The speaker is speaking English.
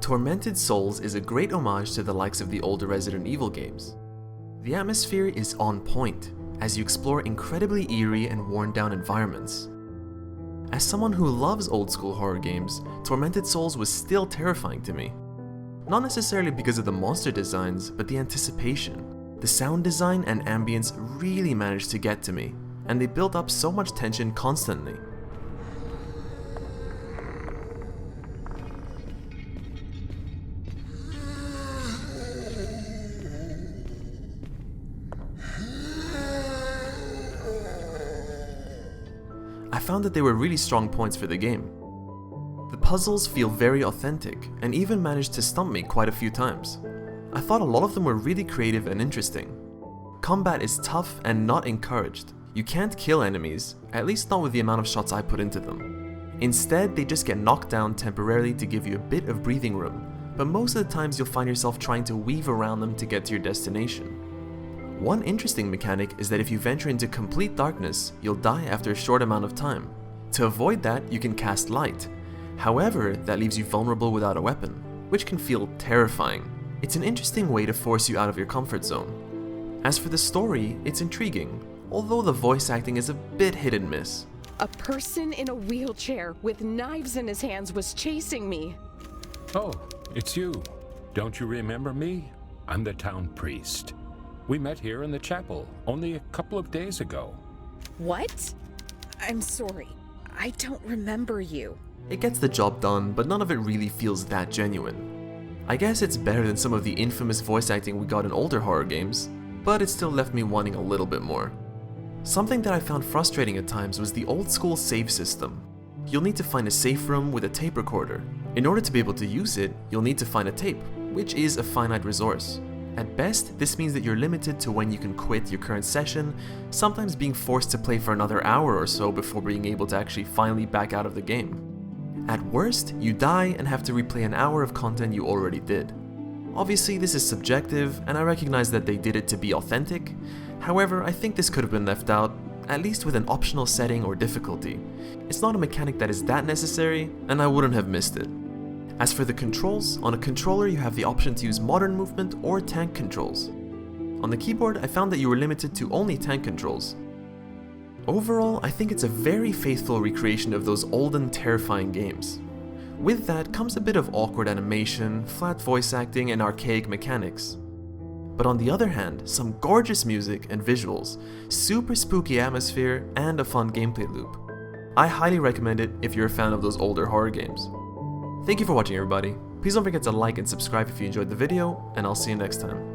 Tormented Souls is a great homage to the likes of the older Resident Evil games. The atmosphere is on point, as you explore incredibly eerie and worn down environments. As someone who loves old school horror games, Tormented Souls was still terrifying to me. Not necessarily because of the monster designs, but the anticipation. The sound design and ambience really managed to get to me, and they built up so much tension constantly. I found that they were really strong points for the game. The puzzles feel very authentic, and even managed to stump me quite a few times. I thought a lot of them were really creative and interesting. Combat is tough and not encouraged. You can't kill enemies, at least not with the amount of shots I put into them. Instead, they just get knocked down temporarily to give you a bit of breathing room, but most of the times you'll find yourself trying to weave around them to get to your destination. One interesting mechanic is that if you venture into complete darkness, you'll die after a short amount of time. To avoid that, you can cast light. However, that leaves you vulnerable without a weapon, which can feel terrifying. It's an interesting way to force you out of your comfort zone. As for the story, it's intriguing, although the voice acting is a bit hit and miss. A person in a wheelchair with knives in his hands was chasing me. Oh, it's you. Don't you remember me? I'm the town priest. We met here in the chapel only a couple of days ago. What? I'm sorry. I don't remember you. It gets the job done, but none of it really feels that genuine. I guess it's better than some of the infamous voice acting we got in older horror games, but it still left me wanting a little bit more. Something that I found frustrating at times was the old school save system. You'll need to find a safe room with a tape recorder. In order to be able to use it, you'll need to find a tape, which is a finite resource. At best, this means that you're limited to when you can quit your current session, sometimes being forced to play for another hour or so before being able to actually finally back out of the game. At worst, you die and have to replay an hour of content you already did. Obviously, this is subjective, and I recognize that they did it to be authentic. However, I think this could have been left out, at least with an optional setting or difficulty. It's not a mechanic that is that necessary, and I wouldn't have missed it. As for the controls, on a controller you have the option to use modern movement or tank controls. On the keyboard, I found that you were limited to only tank controls. Overall, I think it's a very faithful recreation of those olden terrifying games. With that comes a bit of awkward animation, flat voice acting, and archaic mechanics. But on the other hand, some gorgeous music and visuals, super spooky atmosphere, and a fun gameplay loop. I highly recommend it if you're a fan of those older horror games. Thank you for watching, everybody. Please don't forget to like and subscribe if you enjoyed the video, and I'll see you next time.